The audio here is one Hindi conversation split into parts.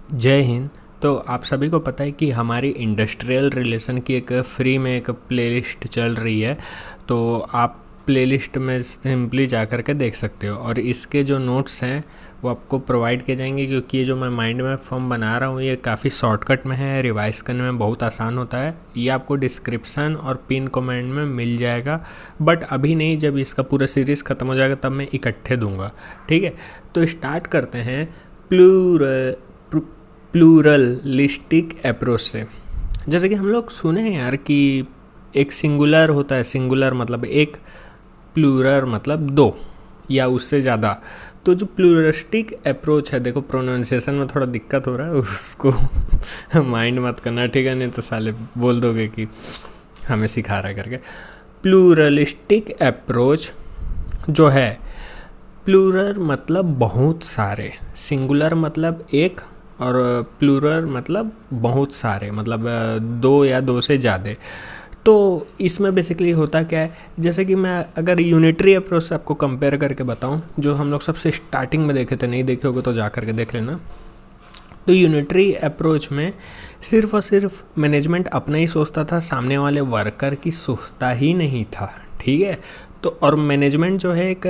जय हिंद। तो आप सभी को पता है कि हमारी इंडस्ट्रियल रिलेशन की एक फ्री में एक प्लेलिस्ट चल रही है। तो आप प्लेलिस्ट में सिंपली जा कर के देख सकते हो और इसके जो नोट्स हैं वो आपको प्रोवाइड किए जाएंगे, क्योंकि ये जो मैं माइंड मैप फॉर्म बना रहा हूँ ये काफ़ी शॉर्टकट में है, रिवाइज करने में बहुत आसान होता है। ये आपको डिस्क्रिप्शन और पिन कमेंट में मिल जाएगा, बट अभी नहीं, जब इसका पूरा सीरीज़ ख़त्म हो जाएगा तब मैं इकट्ठे दूंगा। ठीक है, तो स्टार्ट करते हैं प्लूरलिस्टिक अप्रोच से। जैसे कि हम लोग सुने हैं यार कि एक सिंगुलर होता है, सिंगुलर मतलब एक, प्लूरल मतलब दो या उससे ज़्यादा। तो जो प्लूरलिस्टिक अप्रोच है, देखो प्रोनाउंसिएशन में थोड़ा दिक्कत हो रहा है उसको माइंड मत करना, ठीक है, नहीं तो साले बोल दोगे कि हमें सिखा रहा है करके। प्लूरलिस्टिक अप्रोच जो है, प्लूरल मतलब बहुत सारे, सिंगुलर मतलब एक, और प्लूरल मतलब बहुत सारे, मतलब दो या दो से ज़्यादा। तो इसमें बेसिकली होता क्या है, जैसे कि मैं अगर यूनिटरी अप्रोच से आपको कंपेयर करके बताऊं, जो हम लोग सबसे स्टार्टिंग में देखे थे, नहीं देखे होगे तो जा करके देख लेना। तो यूनिटरी अप्रोच में सिर्फ और सिर्फ मैनेजमेंट अपना ही सोचता था, सामने वाले वर्कर की सोचता ही नहीं था। ठीक है, तो और मैनेजमेंट जो है एक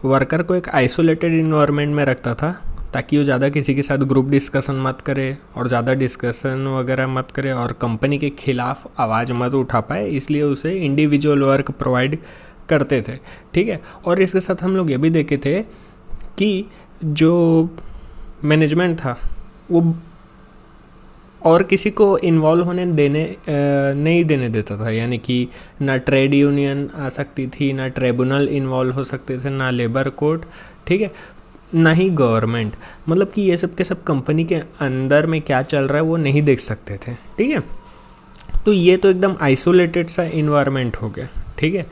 वर्कर को एक आइसोलेटेड इन्वायरमेंट में रखता था, ताकि वो ज़्यादा किसी के साथ ग्रुप डिस्कशन मत करे और ज़्यादा डिस्कशन वगैरह मत करे और कंपनी के खिलाफ आवाज़ मत उठा पाए, इसलिए उसे इंडिविजुअल वर्क प्रोवाइड करते थे। ठीक है, और इसके साथ हम लोग ये भी देखे थे कि जो मैनेजमेंट था वो और किसी को इन्वॉल्व होने नहीं देने देता था, यानी कि ना ट्रेड यूनियन आ सकती थी, ना ट्रिब्यूनल इन्वॉल्व हो सकते थे, ना लेबर कोर्ट, ठीक है, ना ही गवर्नमेंट। मतलब कि ये सब के सब कंपनी के अंदर में क्या चल रहा है वो नहीं देख सकते थे। ठीक है, तो ये तो एकदम आइसोलेटेड सा इन्वायरमेंट हो गया। ठीक है,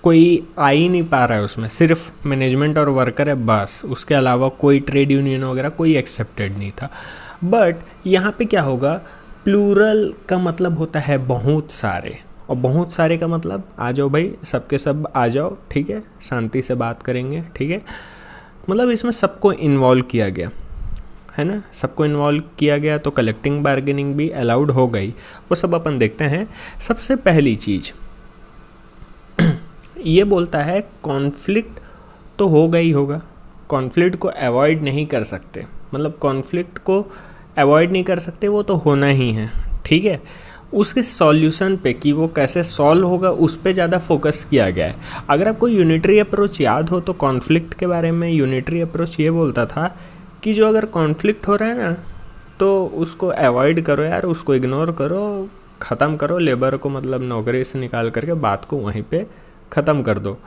कोई आ ही नहीं पा रहा है उसमें, सिर्फ मैनेजमेंट और वर्कर है बस, उसके अलावा कोई ट्रेड यूनियन वगैरह कोई एक्सेप्टेड नहीं था। बट यहाँ पे क्या होगा, प्लूरल का मतलब होता है बहुत सारे, और बहुत सारे का मतलब आ जाओ भाई, सबके सब आ जाओ, ठीक है, शांति से बात करेंगे। ठीक है, मतलब इसमें सबको इन्वॉल्व किया गया है ना, सबको इन्वॉल्व किया गया, तो कलेक्टिंग बार्गेनिंग भी अलाउड हो गई। वो सब अपन देखते हैं। सबसे पहली चीज़ ये बोलता है कॉन्फ्लिक्ट तो होगा ही होगा, कॉन्फ्लिक्ट को अवॉइड नहीं कर सकते, मतलब कॉन्फ्लिक्ट को अवॉइड नहीं कर सकते, वो तो होना ही है। ठीक है, उसके सॉल्यूशन पे कि वो कैसे सॉल्व होगा उस पे ज़्यादा फोकस किया गया है। अगर आपको यूनिटरी अप्रोच याद हो तो कॉन्फ्लिक्ट के बारे में यूनिटरी अप्रोच ये बोलता था कि जो अगर कॉन्फ्लिक्ट हो रहा है ना तो उसको अवॉइड करो यार, उसको इग्नोर करो, ख़त्म करो, लेबर को मतलब नौकरी से निकाल करके बात को वहीं पे ख़त्म कर दो।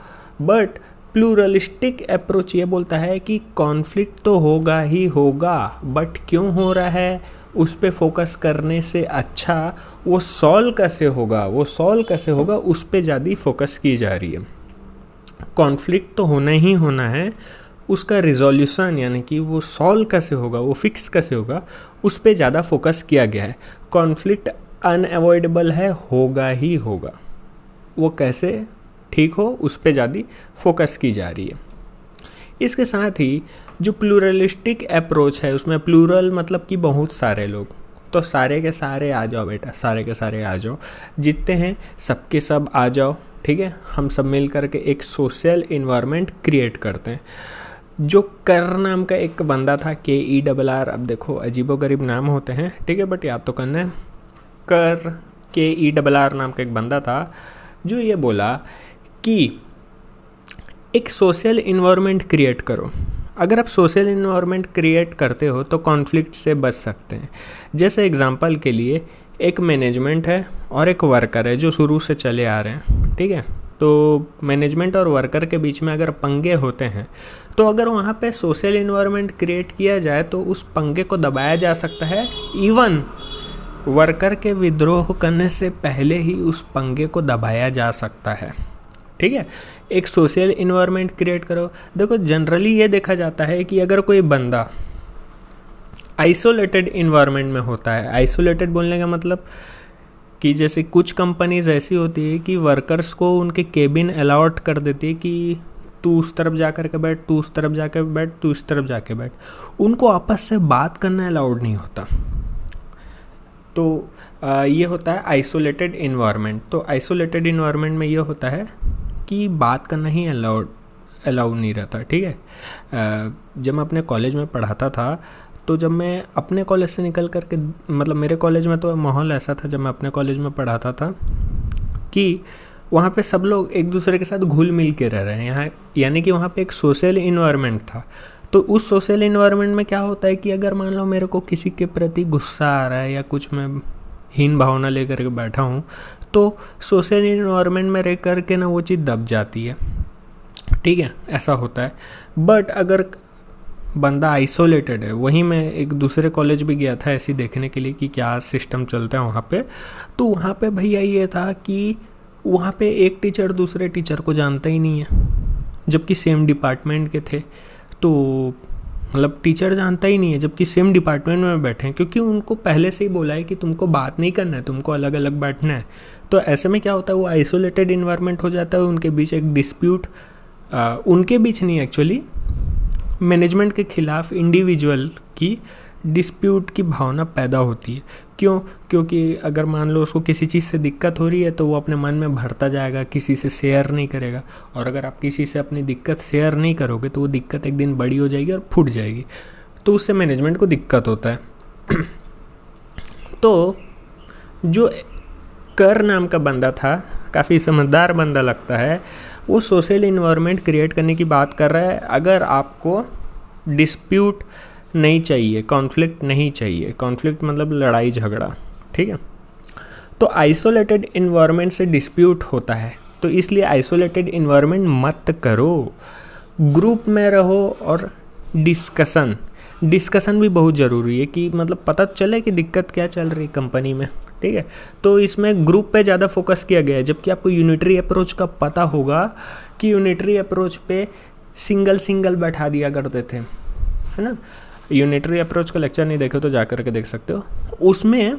बट प्लूरलिस्टिक अप्रोच ये बोलता है कि कॉन्फ्लिक्ट तो होगा ही होगा, बट क्यों हो रहा है उस पे फोकस करने से अच्छा वो सॉल्व कैसे होगा, वो सॉल्व कैसे होगा उस पे ज़्यादा फोकस की जा रही है। कॉन्फ्लिक्ट तो होना ही होना है, उसका रिजोल्यूशन यानी कि वो सॉल्व कैसे होगा, वो फिक्स कैसे होगा, उस पे ज़्यादा फोकस किया गया है। कॉन्फ्लिक्ट अनअवॉइडेबल है, होगा ही होगा, वो कैसे ठीक हो उस पे ज़्यादा फोकस की जा रही है। इसके साथ ही जो प्लूरलिस्टिक अप्रोच है उसमें प्लूरल मतलब कि बहुत सारे लोग, तो सारे के सारे आ जाओ बेटा, सारे के सारे आ जाओ, जितने हैं सबके सब आ जाओ। ठीक है, हम सब मिल करके एक सोशल इन्वायरमेंट क्रिएट करते हैं। जो कर नाम का एक बंदा था, KERR, अब देखो अजीबोगरीब नाम होते हैं, ठीक है, बट याद तो करना है। कर KERR नाम का एक बंदा था जो ये बोला कि एक सोशल इन्वायरमेंट क्रिएट करो। अगर आप सोशल इन्वायरमेंट क्रिएट करते हो तो कॉन्फ्लिक्ट से बच सकते हैं। जैसे एग्जांपल के लिए एक मैनेजमेंट है और एक वर्कर है जो शुरू से चले आ रहे हैं। ठीक है, तो मैनेजमेंट और वर्कर के बीच में अगर पंगे होते हैं तो अगर वहाँ पे सोशल इन्वायरमेंट क्रिएट किया जाए तो उस पंगे को दबाया जा सकता है। इवन वर्कर के विद्रोह करने से पहले ही उस पंगे को दबाया जा सकता है। ठीक है, एक सोशल इन्वायरमेंट क्रिएट करो। देखो जनरली ये देखा जाता है कि अगर कोई बंदा आइसोलेटेड इन्वायरमेंट में होता है, आइसोलेटेड बोलने का मतलब कि जैसे कुछ कंपनीज ऐसी होती है कि वर्कर्स को उनके केबिन अलॉट कर देती है कि तू उस तरफ जा कर के बैठ, तू उस तरफ जाके बैठ, तू इस तरफ जाके बैठ। उनको आपस से बात करना अलाउड नहीं होता। तो ये होता है आइसोलेटेड इन्वायरमेंट। तो आइसोलेटेड इन्वायरमेंट में ये होता है कि बात करना ही अलाउड नहीं रहता, ठीक है। जब मैं अपने कॉलेज में पढ़ाता था, तो जब मैं अपने कॉलेज से निकल कर के, मतलब मेरे कॉलेज में तो माहौल ऐसा था जब मैं अपने कॉलेज में पढ़ाता था कि वहाँ पे सब लोग एक दूसरे के साथ घुल मिल के रह रहे हैं यहाँ, यानी कि वहाँ पे एक सोशल इन्वायरमेंट था। तो उस सोशल इन्वायरमेंट में क्या होता है कि अगर मान लो मेरे को किसी के प्रति गुस्सा आ रहा है या कुछ मैं हीन भावना लेकर के बैठा हूँ, तो सोशल इन्वायरमेंट में रह कर के ना वो चीज़ दब जाती है, ठीक है, ऐसा होता है। बट अगर बंदा आइसोलेटेड है, वहीं मैं एक दूसरे कॉलेज भी गया था ऐसे देखने के लिए कि क्या सिस्टम चलता है वहाँ पे। तो वहाँ पे भैया ये था कि वहाँ पे एक टीचर दूसरे टीचर को जानता ही नहीं है, जबकि सेम डिपार्टमेंट के थे। तो मतलब टीचर जानता ही नहीं है जबकि सेम डिपार्टमेंट में बैठे हैं, क्योंकि उनको पहले से ही बोला है कि तुमको बात नहीं करना है, तुमको अलग अलग बैठना है। तो ऐसे में क्या होता है, वो आइसोलेटेड इन्वायरमेंट हो जाता है, उनके बीच एक डिस्प्यूट, उनके बीच नहीं एक्चुअली मैनेजमेंट के खिलाफ इंडिविजुअल की डिस्प्यूट की भावना पैदा होती है। क्यों? क्योंकि अगर मान लो उसको किसी चीज़ से दिक्कत हो रही है तो वो अपने मन में भरता जाएगा, किसी से शेयर नहीं करेगा। और अगर आप किसी से अपनी दिक्कत शेयर नहीं करोगे तो वो दिक्कत एक दिन बड़ी हो जाएगी और फूट जाएगी, तो उससे मैनेजमेंट को दिक्कत होता है। तो जो कर नाम का बंदा था, काफ़ी समझदार बंदा लगता है, वो सोशल इन्वायरमेंट क्रिएट करने की बात कर रहा है। अगर आपको डिस्प्यूट नहीं चाहिए, कॉन्फ्लिक्ट नहीं चाहिए, कॉन्फ्लिक्ट मतलब लड़ाई झगड़ा, ठीक है, तो आइसोलेटेड इन्वायरमेंट से डिस्प्यूट होता है, तो इसलिए आइसोलेटेड इन्वायरमेंट मत करो, ग्रुप में रहो। और डिस्कशन भी बहुत ज़रूरी है कि मतलब पता चले कि दिक्कत क्या चल रही कंपनी में, ठीक है। तो इसमें ग्रुप पे ज़्यादा फोकस किया गया है, जबकि आपको यूनिटरी अप्रोच का पता होगा कि यूनिटरी अप्रोच पे सिंगल बैठा दिया करते थे, है ना। यूनिटरी अप्रोच का लेक्चर नहीं देखे तो जा कर के देख सकते हो। उसमें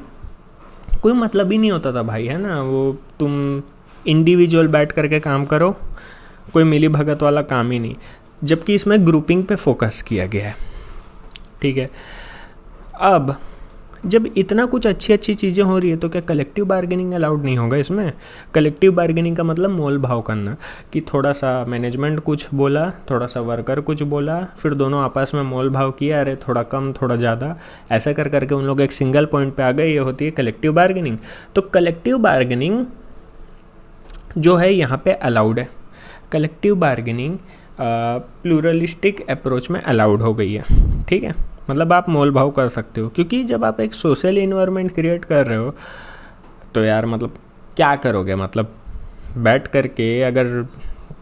कोई मतलब ही नहीं होता था भाई, है ना। वो तुम इंडिविजुअल बैठ करके काम करो, कोई मिली भगत वाला काम ही नहीं, जबकि इसमें ग्रुपिंग पे फोकस किया गया है, ठीक है। अब जब इतना कुछ अच्छी चीज़ें हो रही है तो क्या कलेक्टिव बार्गेनिंग अलाउड नहीं होगा इसमें? कलेक्टिव बार्गेनिंग का मतलब मोल भाव करना, कि थोड़ा सा मैनेजमेंट कुछ बोला, थोड़ा सा वर्कर कुछ बोला, फिर दोनों आपस में मोल भाव किया, अरे थोड़ा कम थोड़ा ज़्यादा, ऐसा कर करके उन लोग एक सिंगल पॉइंट पे आ गए, ये होती है कलेक्टिव बार्गेनिंग। तो कलेक्टिव बार्गेनिंग जो है यहाँ पे अलाउड है। कलेक्टिव बार्गेनिंग प्लूरलिस्टिक अप्रोच में अलाउड हो गई है, ठीक है। मतलब आप मोल भाव कर सकते हो, क्योंकि जब आप एक सोशल इन्वायरमेंट क्रिएट कर रहे हो तो यार मतलब क्या करोगे, मतलब बैठ करके अगर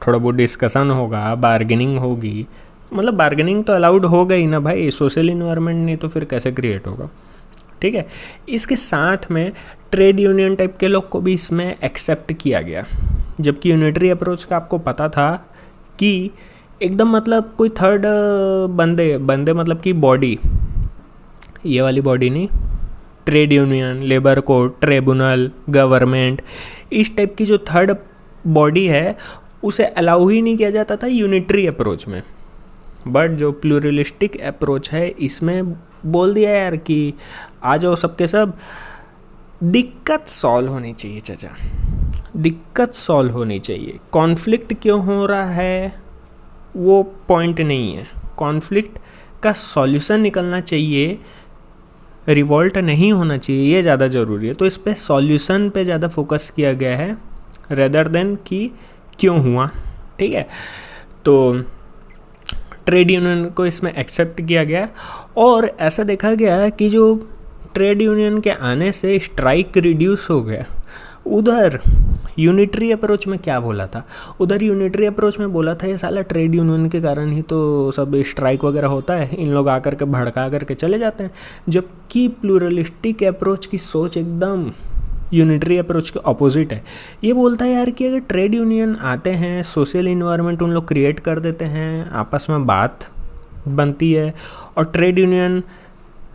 थोड़ा बहुत डिस्कशन होगा, बार्गेनिंग होगी, मतलब बार्गेनिंग तो अलाउड हो गई ना भाई, सोशल इन्वायरमेंट नहीं तो फिर कैसे क्रिएट होगा, ठीक है। इसके साथ में ट्रेड यूनियन टाइप के लोग को भी इसमें एक्सेप्ट किया गया, जबकि यूनिटरी अप्रोच का आपको पता था कि एकदम मतलब कोई थर्ड बंदे मतलब कि बॉडी, ये वाली बॉडी नहीं, trade union, labour court, tribunal, government, इस टाइप की जो थर्ड बॉडी है उसे अलाउ ही नहीं किया जाता था यूनिटरी अप्रोच में। बट जो प्लूरलिस्टिक अप्रोच है इसमें बोल दिया यार कि आ जाओ सबके सब, दिक्कत सॉल्व होनी चाहिए चाचा, दिक्कत सॉल्व होनी चाहिए। कॉन्फ्लिक्ट क्यों हो रहा है वो पॉइंट नहीं है, कॉन्फ्लिक्ट का सॉल्यूशन निकलना चाहिए, रिवॉल्ट नहीं होना चाहिए, ये ज़्यादा ज़रूरी है। तो इस पे सॉल्यूशन पे ज़्यादा फोकस किया गया है रेदर देन कि क्यों हुआ, ठीक है। तो ट्रेड यूनियन को इसमें एक्सेप्ट किया गया और ऐसा देखा गया कि जो ट्रेड यूनियन के आने से स्ट्राइक रिड्यूस हो गया। उधर यूनिटरी अप्रोच में क्या बोला था, उधर यूनिटरी अप्रोच में बोला था ये साला ट्रेड यूनियन के कारण ही तो सब स्ट्राइक वगैरह होता है, इन लोग आकर के भड़का करके चले जाते हैं। जबकि प्लूरलिस्टिक अप्रोच की सोच एकदम यूनिटरी अप्रोच के ऑपोजिट है। ये बोलता है यार कि अगर ट्रेड यूनियन आते हैं, सोशल इन्वायरमेंट उन लोग क्रिएट कर देते हैं, आपस में बात बनती है और ट्रेड यूनियन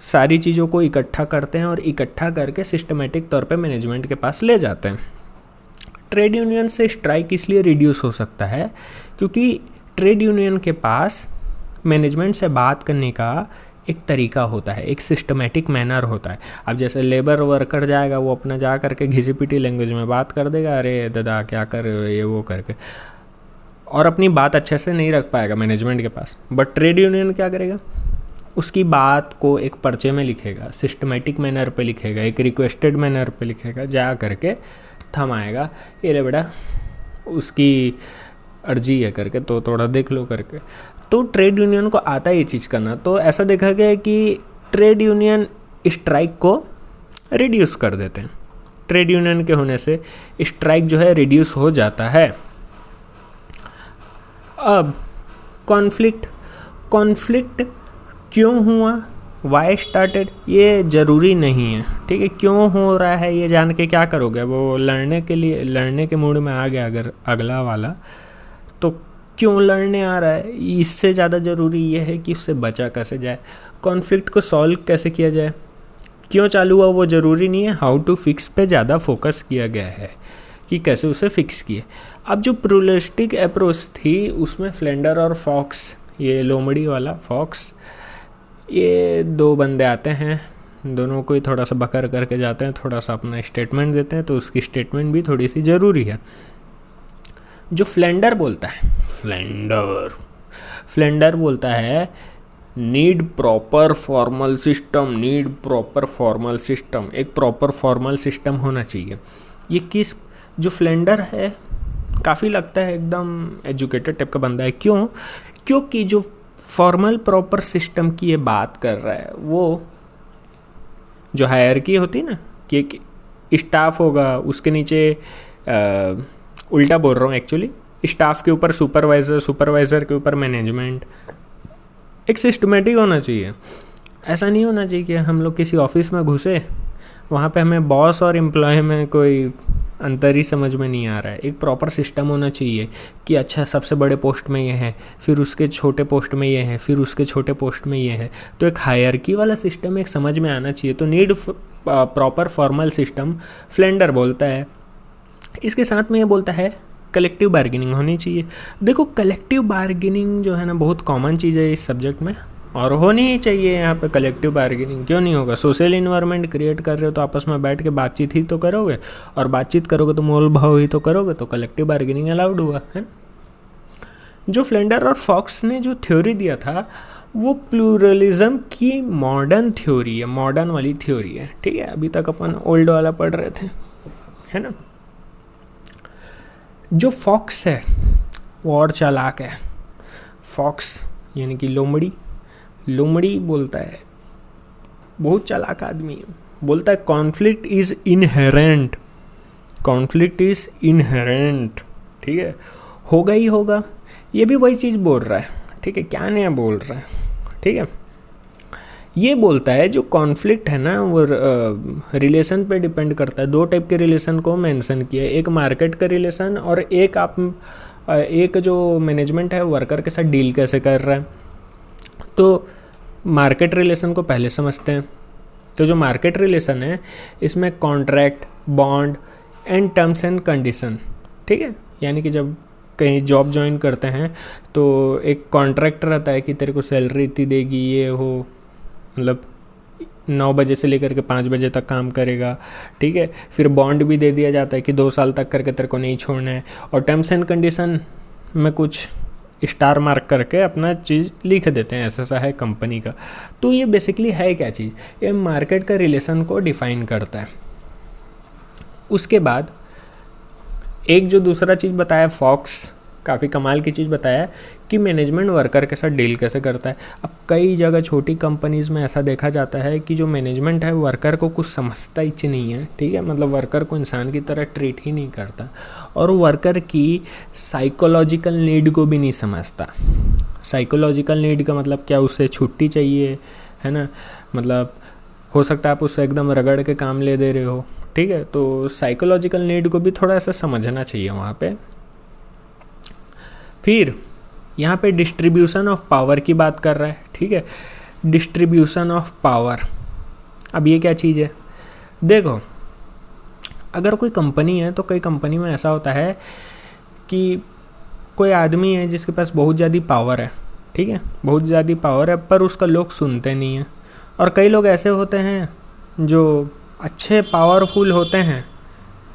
सारी चीज़ों को इकट्ठा करते हैं और इकट्ठा करके सिस्टमेटिक तौर पे मैनेजमेंट के पास ले जाते हैं। ट्रेड यूनियन से स्ट्राइक इसलिए रिड्यूस हो सकता है क्योंकि ट्रेड यूनियन के पास मैनेजमेंट से बात करने का एक तरीका होता है, एक सिस्टमेटिक मैनर होता है। अब जैसे लेबर वर्कर जाएगा, वो अपना जा करके घिसी पिटी लैंग्वेज में बात कर देगा, अरे दादा क्या कर रहे हो ये वो करके, और अपनी बात अच्छे से नहीं रख पाएगा मैनेजमेंट के पास। बट ट्रेड यूनियन क्या करेगा, उसकी बात को एक पर्चे में लिखेगा, सिस्टमेटिक मैनर पे लिखेगा, एक रिक्वेस्टेड मैनर पे लिखेगा, जा करके थमाएगा, ये ले बेटा उसकी अर्जी है करके, तो थोड़ा देख लो करके। तो ट्रेड यूनियन को आता है ये चीज़ करना। तो ऐसा देखा गया है कि ट्रेड यूनियन स्ट्राइक को रिड्यूस कर देते हैं। ट्रेड यूनियन के होने से स्ट्राइक जो है रिड्यूस हो जाता है। अब कॉन्फ्लिक्ट क्यों हुआ, वाई स्टार्टेड, ये ज़रूरी नहीं है, ठीक है। क्यों हो रहा है ये जान के क्या करोगे, वो लड़ने के मूड में आ गया अगर अगला वाला, तो क्यों लड़ने आ रहा है, इससे ज़्यादा ज़रूरी ये है कि उससे बचा कैसे जाए, कॉन्फ्लिक्ट को सॉल्व कैसे किया जाए। क्यों चालू हुआ वो ज़रूरी नहीं है, हाउ टू फिक्स पे ज़्यादा फोकस किया गया है कि कैसे उसे फिक्स किए। अब जो प्लूरलिस्टिक अप्रोच थी उसमें फ्लेंडर और फॉक्स, ये लोमड़ी वाला फॉक्स, ये दो बंदे आते हैं, दोनों को ही थोड़ा सा बकर करके जाते हैं, थोड़ा सा अपना स्टेटमेंट देते हैं, तो उसकी स्टेटमेंट भी थोड़ी सी ज़रूरी है। जो फ्लेंडर बोलता है, फ्लेंडर बोलता है नीड प्रॉपर फॉर्मल सिस्टम, एक प्रॉपर फॉर्मल सिस्टम होना चाहिए। ये किस, जो फ्लेंडर है काफ़ी लगता है एकदम एजुकेटेड टाइप का बंदा है। क्योंकि जो फॉर्मल प्रॉपर सिस्टम की ये बात कर रहा है, वो जो हायरार्की होती ना कि एक स्टाफ होगा, उसके नीचे उल्टा बोल रहा हूँ एक्चुअली, स्टाफ के ऊपर सुपरवाइज़र के ऊपर मैनेजमेंट, एक सिस्टमेटिक होना चाहिए। ऐसा नहीं होना चाहिए कि हम लोग किसी ऑफिस में घुसे, वहाँ पे हमें बॉस और एम्प्लॉय में कोई अंतर ही समझ में नहीं आ रहा है। एक प्रॉपर सिस्टम होना चाहिए कि अच्छा सबसे बड़े पोस्ट में ये है, फिर उसके छोटे पोस्ट में ये है, फिर उसके छोटे पोस्ट में ये है, तो एक हायरार्की वाला सिस्टम एक समझ में आना चाहिए। तो need proper formal system Flander बोलता है। इसके साथ में ये बोलता है कलेक्टिव बार्गेनिंग होनी चाहिए। देखो कलेक्टिव बार्गेनिंग जो है ना बहुत कॉमन चीज़ है इस सब्जेक्ट में, और होनी ही चाहिए यहाँ पे। कलेक्टिव बार्गेनिंग क्यों नहीं होगा, सोशल इन्वायरमेंट क्रिएट कर रहे हो तो आपस में बैठ के बातचीत ही तो करोगे, और बातचीत करोगे तो मोल भाव ही तो करोगे, तो कलेक्टिव बार्गेनिंग अलाउड हुआ है। जो फ्लेंडर और फॉक्स ने जो थ्योरी दिया था वो प्लूरलिज्म की मॉडर्न थ्योरी है, मॉडर्न वाली थ्योरी है, ठीक है। अभी तक अपन ओल्ड वाला पढ़ रहे थे, है ना। जो फॉक्स है वो और चालाक है। फॉक्स यानी कि लोमड़ी बोलता है, बहुत चालाक आदमी है, बोलता है कॉन्फ्लिक्ट इज इनहेरेंट, ठीक है, होगा ही होगा। ये भी वही चीज़ बोल रहा है, ठीक है, क्या नया बोल रहा है, ठीक है। ये बोलता है जो कॉन्फ्लिक्ट है ना वो रिलेशन पे डिपेंड करता है। दो टाइप के रिलेशन को मेंशन किया है, एक मार्केट का रिलेशन और एक जो मैनेजमेंट है वर्कर के साथ डील कैसे कर रहा है। तो मार्केट रिलेशन को पहले समझते हैं। तो जो मार्केट रिलेशन है इसमें contract, bond and terms and condition, ठीक है, यानी कि जब कहीं जॉब ज्वाइन करते हैं तो एक कॉन्ट्रैक्ट रहता है कि तेरे को सैलरी इतनी देगी, ये हो, मतलब 9 बजे से लेकर के 5 बजे तक काम करेगा, ठीक है। फिर बॉन्ड भी दे दिया जाता है कि 2 साल तक करके तेरे को नहीं छोड़ना है, और टर्म्स एंड कंडीशन में कुछ स्टार मार्क करके अपना चीज़ लिख देते हैं, ऐसा है कंपनी का। तो ये बेसिकली है क्या चीज़, ये मार्केट का रिलेशन को डिफाइन करता है। उसके बाद एक जो दूसरा चीज़ बताया फॉक्स, काफ़ी कमाल की चीज़ बताया कि मैनेजमेंट वर्कर के साथ डील कैसे करता है। अब कई जगह छोटी कंपनीज़ में ऐसा देखा जाता है कि जो मैनेजमेंट है वर्कर को कुछ समझता ही नहीं है, ठीक है, मतलब वर्कर को इंसान की तरह ट्रीट ही नहीं करता, और वर्कर की साइकोलॉजिकल नीड को भी नहीं समझता। साइकोलॉजिकल नीड का मतलब क्या, उससे छुट्टी चाहिए, है ना, मतलब हो सकता है आप उससे एकदम रगड़ के काम ले दे रहे हो, ठीक है। तो साइकोलॉजिकल नीड को भी थोड़ा सा समझना चाहिए वहाँ पे। फिर यहाँ पे डिस्ट्रीब्यूशन ऑफ पावर की बात कर रहा है, ठीक है, डिस्ट्रीब्यूशन ऑफ पावर। अब ये क्या चीज़ है, देखो अगर कोई कंपनी है तो कई कंपनी में ऐसा होता है कि कोई आदमी है जिसके पास बहुत ज़्यादा पावर है, ठीक है, बहुत ज़्यादा पावर है, पर उसका लोग सुनते नहीं हैं। और कई लोग ऐसे होते हैं जो अच्छे पावरफुल होते हैं,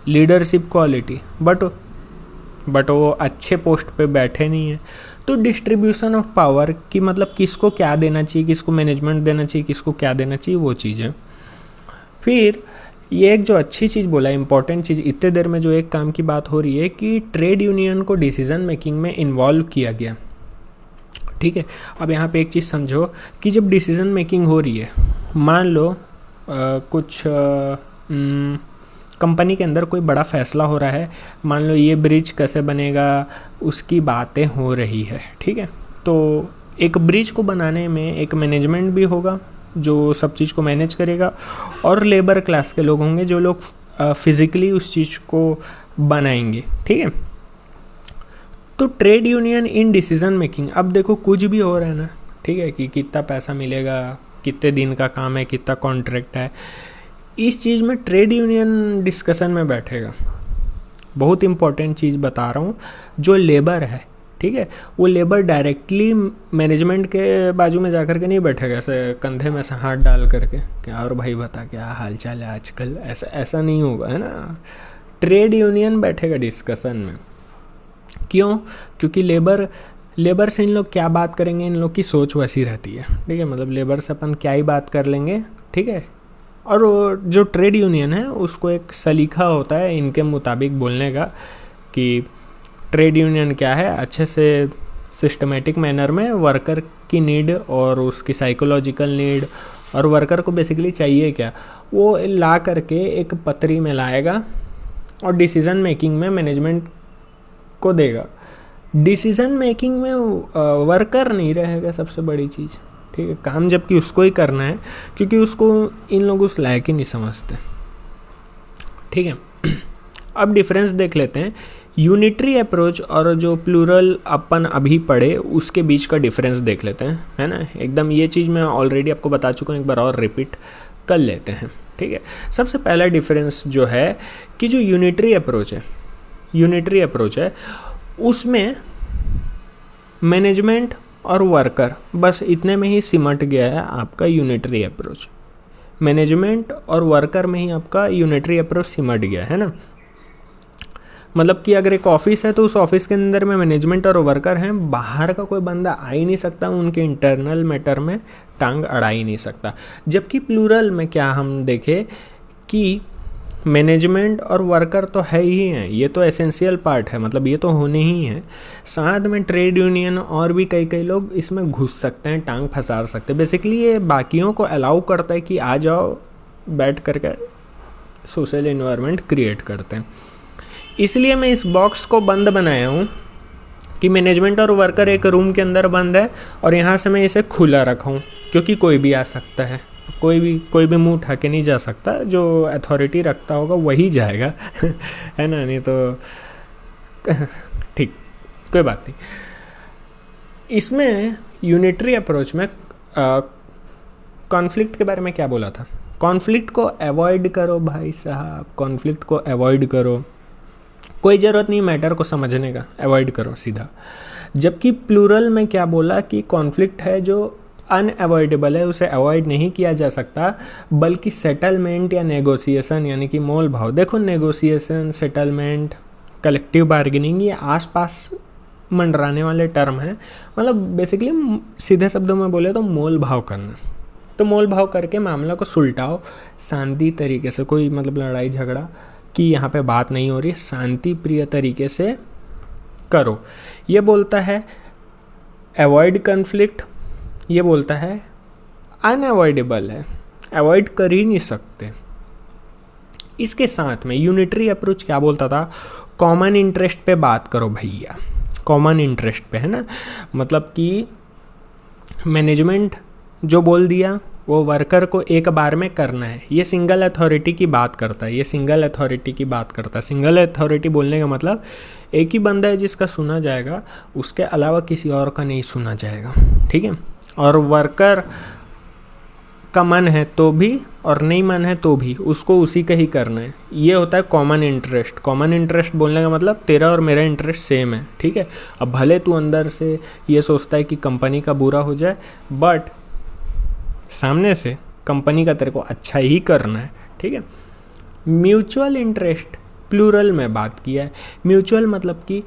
लीडरशिप क्वालिटी, बट वो अच्छे पोस्ट पे बैठे नहीं हैं। तो डिस्ट्रीब्यूशन ऑफ पावर की मतलब किसको क्या देना चाहिए, किसको मैनेजमेंट देना चाहिए, किसको क्या देना चाहिए, वो चीज़ है। फिर ये एक जो अच्छी चीज़ बोला, इंपॉर्टेंट चीज़, इतने देर में जो एक काम की बात हो रही है कि ट्रेड यूनियन को डिसीजन मेकिंग में इन्वॉल्व किया गया, ठीक है। अब यहाँ पे एक चीज़ समझो कि जब डिसीजन मेकिंग हो रही है, मान लो कुछ कंपनी के अंदर कोई बड़ा फैसला हो रहा है, मान लो ये ब्रिज कैसे बनेगा, उसकी बातें हो रही है, ठीक है। तो एक ब्रिज को बनाने में एक मैनेजमेंट भी होगा जो सब चीज़ को मैनेज करेगा, और लेबर क्लास के लोग होंगे जो लोग फिज़िकली उस चीज़ को बनाएंगे, ठीक है। तो trade union in decision making, अब देखो कुछ भी हो रहा है ना, ठीक है, कि कितना पैसा मिलेगा, कितने दिन का काम है, कितना कॉन्ट्रैक्ट है, इस चीज़ में ट्रेड यूनियन डिस्कशन में बैठेगा। बहुत इंपॉर्टेंट चीज़ बता रहा हूँ, जो लेबर है, ठीक है, वो लेबर डायरेक्टली मैनेजमेंट के बाजू में जाकर के नहीं बैठेगा ऐसे कंधे में से हाथ डाल करके क्या और भाई बता क्या हाल चाल है आजकल, ऐसा नहीं होगा, है ना। ट्रेड यूनियन बैठेगा डिस्कशन में। क्यों? क्योंकि लेबर से इन लोग क्या बात करेंगे, इन लोग की सोच वैसी रहती है, ठीक है, मतलब लेबर से अपन क्या ही बात कर लेंगे, ठीक है। और जो ट्रेड यूनियन है उसको एक सलीका होता है इनके मुताबिक बोलने का कि ट्रेड यूनियन क्या है, अच्छे से सिस्टमेटिक मैनर में वर्कर की नीड और उसकी साइकोलॉजिकल नीड और वर्कर को बेसिकली चाहिए क्या, वो ला करके एक पत्री में लाएगा और डिसीज़न मेकिंग में मैनेजमेंट को देगा। डिसीज़न मेकिंग में वर्कर नहीं रहेगा, सबसे बड़ी चीज़, ठीक है, काम जबकि उसको ही करना है, क्योंकि उसको इन लोग उस लायक ही नहीं समझते, ठीक है। अब डिफरेंस देख लेते हैं, यूनिटरी अप्रोच और जो प्लूरल अपन अभी पढ़े उसके बीच का डिफरेंस देख लेते हैं, है ना। एकदम ये चीज़ मैं ऑलरेडी आपको बता चुका हूँ, एक बार और रिपीट कर लेते हैं, ठीक है। सबसे पहला डिफरेंस जो है कि जो यूनिटरी अप्रोच है उसमें मैनेजमेंट और वर्कर बस इतने में ही सिमट गया है आपका यूनिटरी अप्रोच। मैनेजमेंट और वर्कर में ही आपका यूनिटरी अप्रोच सिमट गया है ना। मतलब कि अगर एक ऑफिस है तो उस ऑफिस के अंदर में मैनेजमेंट और वर्कर हैं, बाहर का कोई बंदा आ ही नहीं सकता, उनके इंटरनल मैटर में टांग अड़ा ही नहीं सकता। जबकि प्लूरल में क्या हम देखें कि मैनेजमेंट और वर्कर तो है ही हैं, ये तो एसेंशियल पार्ट है, मतलब ये तो होने ही है। साथ में ट्रेड यूनियन और भी कई लोग इसमें घुस सकते हैं, टांग फंसा सकते हैं। बेसिकली ये बाकियों को अलाउ करता है कि आ जाओ, बैठ करके सोशल इन्वायरमेंट क्रिएट करते हैं। इसलिए मैं इस बॉक्स को बंद बनाया हूँ कि मैनेजमेंट और वर्कर एक रूम के अंदर बंद है और यहाँ से मैं इसे खुला रखा हूँ, क्योंकि कोई भी आ सकता है, कोई भी मुंह उठा के नहीं जा सकता, जो अथॉरिटी रखता होगा वही जाएगा है ना, नहीं तो ठीक, कोई बात नहीं। इसमें यूनिटरी अप्रोच में कॉन्फ्लिक्ट के बारे में क्या बोला था, कॉन्फ्लिक्ट को अवॉइड करो भाई साहब, कॉन्फ्लिक्ट को अवॉइड करो, कोई ज़रूरत नहीं मैटर को समझने का, अवॉइड करो सीधा। जबकि प्लूरल में क्या बोला कि कॉन्फ्लिक्ट है जो अनअवॉइडेबल है, उसे अवॉइड नहीं किया जा सकता, बल्कि सेटलमेंट या नेगोशिएशन यानी कि मोल भाव। देखो नेगोशिएशन, सेटलमेंट, कलेक्टिव बार्गेनिंग ये आसपास मंडराने वाले टर्म हैं, मतलब बेसिकली सीधे शब्दों में बोले तो मोल भाव करना। तो मोल भाव करके मामला को सुलटाओ शांति तरीके से, कोई मतलब लड़ाई झगड़ा कि यहाँ पे बात नहीं हो रही, शांति प्रिय तरीके से करो। ये बोलता है अवॉइड कन्फ्लिक्ट, ये बोलता है अनअवॉइडेबल है, अवॉइड कर ही नहीं सकते। इसके साथ में यूनिटरी अप्रोच क्या बोलता था, कॉमन इंटरेस्ट पे बात करो भैया, कॉमन इंटरेस्ट पे, है ना। मतलब कि मैनेजमेंट जो बोल दिया वो वर्कर को एक बार में करना है, ये सिंगल अथॉरिटी की बात करता है, ये सिंगल अथॉरिटी की बात करता है। सिंगल अथॉरिटी बोलने का मतलब एक ही बंदा है जिसका सुना जाएगा, उसके अलावा किसी और का नहीं सुना जाएगा, ठीक है। और वर्कर का मन है तो भी और नहीं मन है तो भी उसको उसी का ही करना है। ये होता है कॉमन इंटरेस्ट। कॉमन इंटरेस्ट बोलने का मतलब तेरा और मेरा इंटरेस्ट सेम है, ठीक है। अब भले तू अंदर से ये सोचता है कि कंपनी का बुरा हो जाए, बट सामने से कंपनी का तेरे को अच्छा ही करना है, ठीक है। म्यूचुअल इंटरेस्ट प्लूरल में बात किया है। म्यूचुअल मतलब कि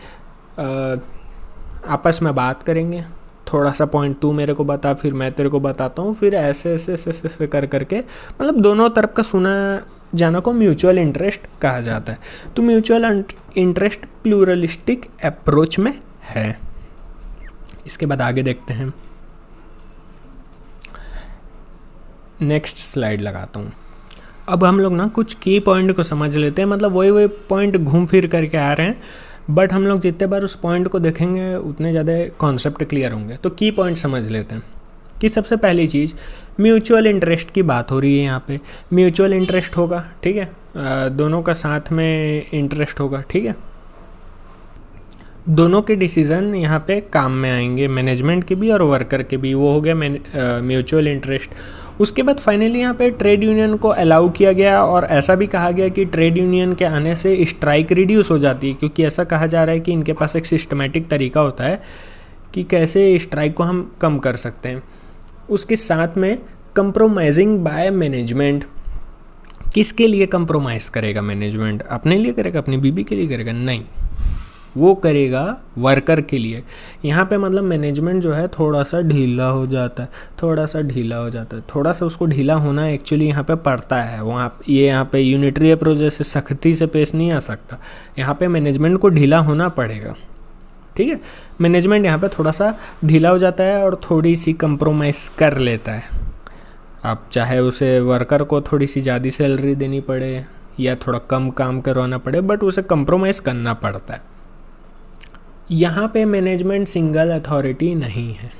आपस में बात करेंगे, थोड़ा सा पॉइंट तू मेरे को बता, फिर मैं तेरे को बताता हूँ, फिर ऐसे ऐसे ऐसे ऐसे कर करके मतलब दोनों तरफ का सुना जाना को म्यूचुअल इंटरेस्ट कहा जाता है। तो म्यूचुअल इंटरेस्ट प्लूरलिस्टिक अप्रोच में है। इसके बाद आगे देखते हैं, नेक्स्ट स्लाइड लगाता हूँ। अब हम लोग ना कुछ की पॉइंट को समझ लेते हैं, मतलब वही पॉइंट घूम फिर करके आ रहे हैं, बट हम लोग जितने बार उस पॉइंट को देखेंगे उतने ज़्यादा कॉन्सेप्ट क्लियर होंगे। तो की पॉइंट समझ लेते हैं कि सबसे पहली चीज़ म्यूचुअल इंटरेस्ट की बात हो रही है। यहाँ पे म्यूचुअल इंटरेस्ट होगा, ठीक है, दोनों का साथ में इंटरेस्ट होगा, ठीक है। दोनों के डिसीज़न यहाँ पे काम में आएंगे, मैनेजमेंट के भी और वर्कर के भी। वो हो गया म्यूचुअल इंटरेस्ट। उसके बाद फाइनली यहाँ पे ट्रेड यूनियन को अलाउ किया गया और ऐसा भी कहा गया कि ट्रेड यूनियन के आने से स्ट्राइक रिड्यूस हो जाती है, क्योंकि ऐसा कहा जा रहा है कि इनके पास एक सिस्टमेटिक तरीका होता है कि कैसे स्ट्राइक को हम कम कर सकते हैं। उसके साथ में कंप्रोमाइजिंग बाय मैनेजमेंट। किसके लिए कंप्रोमाइज़ करेगा मैनेजमेंट? अपने लिए करेगा, अपनी बीबी के लिए करेगा? नहीं, वो करेगा वर्कर के लिए। यहाँ पे मतलब मैनेजमेंट जो है थोड़ा सा ढीला हो जाता है, थोड़ा सा उसको ढीला होना एक्चुअली यहाँ पे पड़ता है। यहाँ पे यूनिटरी अप्रोच जैसे सख्ती से पेश नहीं आ सकता, यहाँ पे मैनेजमेंट को ढीला होना पड़ेगा, ठीक है। मैनेजमेंट यहाँ पे थोड़ा सा ढीला हो जाता है और थोड़ी सी कंप्रोमाइज़ कर लेता है। अब चाहे उसे वर्कर को थोड़ी सी ज़्यादा सैलरी देनी पड़े या थोड़ा कम काम करवाना पड़े, बट उसे कंप्रोमाइज़ करना पड़ता है। यहाँ पे मैनेजमेंट सिंगल अथॉरिटी नहीं है।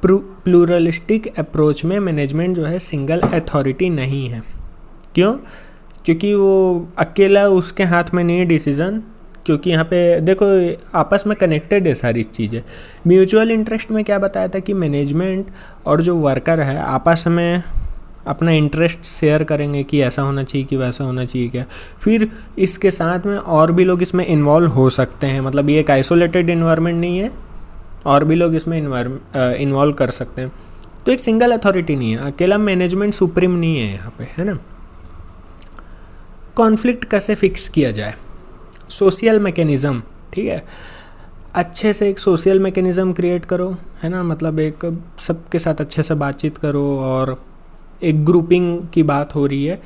प्लूरलिस्टिक अप्रोच में मैनेजमेंट जो है सिंगल अथॉरिटी नहीं है। क्यों? क्योंकि वो अकेला उसके हाथ में नहीं है डिसीज़न, क्योंकि यहाँ पे देखो आपस में कनेक्टेड है सारी चीज़ें। म्यूचुअल इंटरेस्ट में क्या बताया था कि मैनेजमेंट और जो वर्कर है आपस में अपना इंटरेस्ट शेयर करेंगे कि ऐसा होना चाहिए कि वैसा होना चाहिए क्या। फिर इसके साथ में और भी लोग इसमें इन्वॉल्व हो सकते हैं, मतलब ये एक आइसोलेटेड इन्वायरमेंट नहीं है, और भी लोग इसमें इन्वॉल्व कर सकते हैं। तो एक सिंगल अथॉरिटी नहीं है, अकेला मैनेजमेंट सुप्रीम नहीं है यहाँ पे, है ना। कॉन्फ्लिक्ट कैसे फिक्स किया जाए? सोशल मैकेनिज़्म, ठीक है, अच्छे से एक सोशल मैकेनिज़्म क्रिएट करो, है ना, मतलब एक सबके साथ अच्छे से बातचीत करो और एक ग्रुपिंग की बात हो रही है,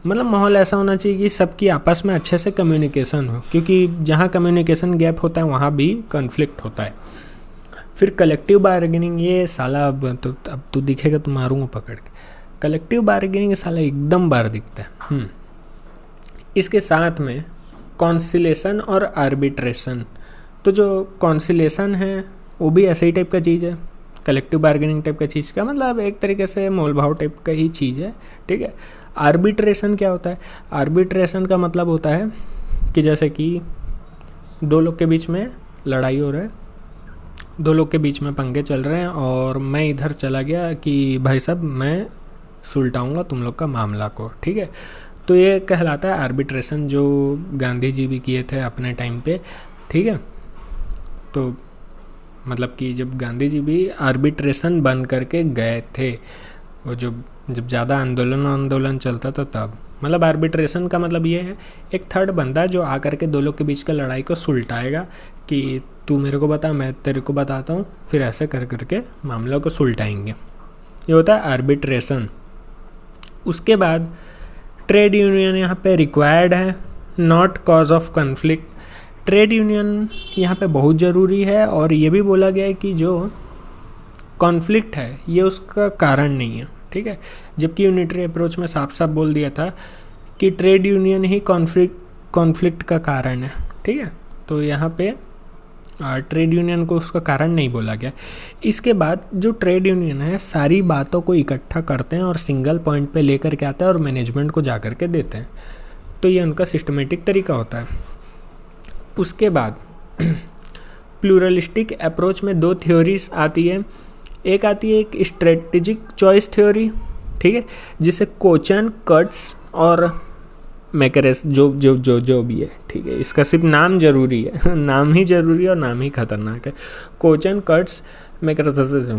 मतलब माहौल ऐसा होना चाहिए कि सबकी आपस में अच्छे से कम्युनिकेशन हो, क्योंकि जहाँ कम्युनिकेशन गैप होता है वहाँ भी कॉन्फ्लिक्ट होता है। फिर कलेक्टिव बार्गेनिंग, ये साला अब तो दिखेगा तो मारूंगा पकड़ के। कलेक्टिव बार्गेनिंग साला एकदम बार दिखता है। इसके साथ में कॉन्सिलेशन और आर्बिट्रेशन। तो जो कॉन्सिलेशन है वो भी ऐसे ही टाइप का चीज़ है, कलेक्टिव बार्गेनिंग टाइप का चीज़ का मतलब एक तरीके से मोल भाव टाइप का ही चीज़ है, ठीक है। आर्बिट्रेशन क्या होता है? आर्बिट्रेशन का मतलब होता है कि जैसे कि दो लोग के बीच में लड़ाई हो रहा है, दो लोग के बीच में पंगे चल रहे हैं और मैं इधर चला गया कि भाई साहब मैं सुलटाऊंगा तुम लोग का मामला को, ठीक है। तो ये कहलाता है आर्बिट्रेशन, जो गांधी जी भी किए थे अपने टाइम पे, ठीक है। तो मतलब कि जब गांधी जी भी आर्बिट्रेशन बन करके गए थे, वो जब ज़्यादा आंदोलन चलता था तब, मतलब आर्बिट्रेशन का मतलब ये है एक थर्ड बंदा जो आकर के दो लोग के बीच का लड़ाई को सुलटाएगा कि तू मेरे को बता मैं तेरे को बताता हूँ, फिर ऐसे कर करके मामलों को सुलटाएंगे, ये होता है आर्बिट्रेशन। उसके बाद ट्रेड यूनियन यहाँ पे रिक्वायर्ड है, not cause of conflict. Trade union यहाँ पे बहुत ज़रूरी है और ये भी बोला गया है कि जो कॉन्फ्लिक्ट है ये उसका कारण नहीं है, ठीक है। जबकि यूनिटरी अप्रोच में साफ साफ बोल दिया था कि ट्रेड यूनियन ही कॉन्फ्लिक्ट का कारण है, ठीक है। तो यहाँ पे ट्रेड यूनियन को उसका कारण नहीं बोला गया। इसके बाद जो ट्रेड यूनियन है सारी बातों को इकट्ठा करते हैं और सिंगल पॉइंट पे लेकर के आते हैं और मैनेजमेंट को जा कर के देते हैं। तो ये उनका सिस्टमेटिक तरीका होता है। उसके बाद प्लूरलिस्टिक अप्रोच में दो थ्योरीज आती है। एक आती है एक स्ट्रेटेजिक चॉइस थ्योरी, ठीक है, जिसे कोचन, कर्ट्ज और मैकरेस जो भी है, ठीक है, इसका सिर्फ नाम जरूरी है नाम ही जरूरी है और नाम ही खतरनाक है। कोचन, कर्ट्ज, मैकरेस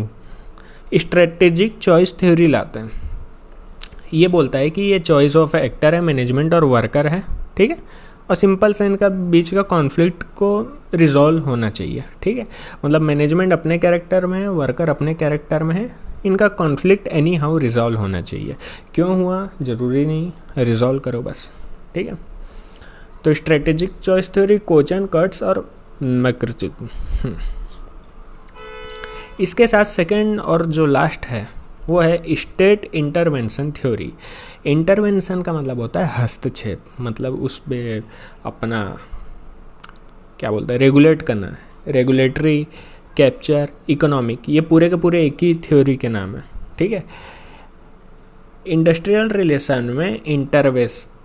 स्ट्रेटेजिक चॉइस थ्योरी लाते हैं। ये बोलता है कि ये चॉइस ऑफ एक्टर है, मैनेजमेंट और वर्कर है, ठीक है, और सिंपल से इनका बीच का कॉन्फ्लिक्ट को रिजॉल्व होना चाहिए, ठीक है। मतलब मैनेजमेंट अपने कैरेक्टर में है, वर्कर अपने कैरेक्टर में है, इनका कॉन्फ्लिक्ट एनी हाउ रिजॉल्व होना चाहिए। क्यों हुआ ज़रूरी नहीं, रिजॉल्व करो बस, ठीक है। तो स्ट्रेटेजिक चॉइस थ्योरी, कोचन, कर्ट्ज और मैकरेस। इसके साथ सेकंड और जो लास्ट है वो है स्टेट इंटरवेंशन थ्योरी। इंटरवेंशन का मतलब होता है हस्तक्षेप, मतलब उस पर अपना क्या बोलते हैं, रेगुलेट करना, रेगुलेटरी, कैप्चर, इकोनॉमिक, ये पूरे के पूरे एक ही थ्योरी के नाम है, ठीक है। इंडस्ट्रियल रिलेशन में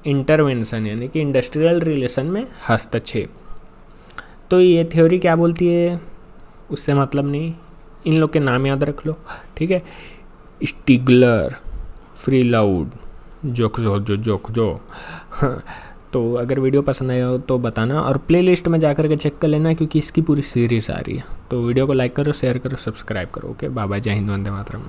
इंटरवेंशन यानी कि इंडस्ट्रियल रिलेशन में हस्तक्षेप। तो ये थ्योरी क्या बोलती है उससे मतलब नहीं, इन लोग के नाम याद रख लो, ठीक है। स्टिगलर, फ्रीलाउड, जोक। हाँ, तो अगर वीडियो पसंद आया हो तो बताना और प्लेलिस्ट में जाकर के चेक कर लेना, क्योंकि इसकी पूरी सीरीज़ आ रही है। तो वीडियो को लाइक करो, शेयर करो, सब्सक्राइब करो। ओके, बाय बाय, जय हिंद, वंदे मातरम।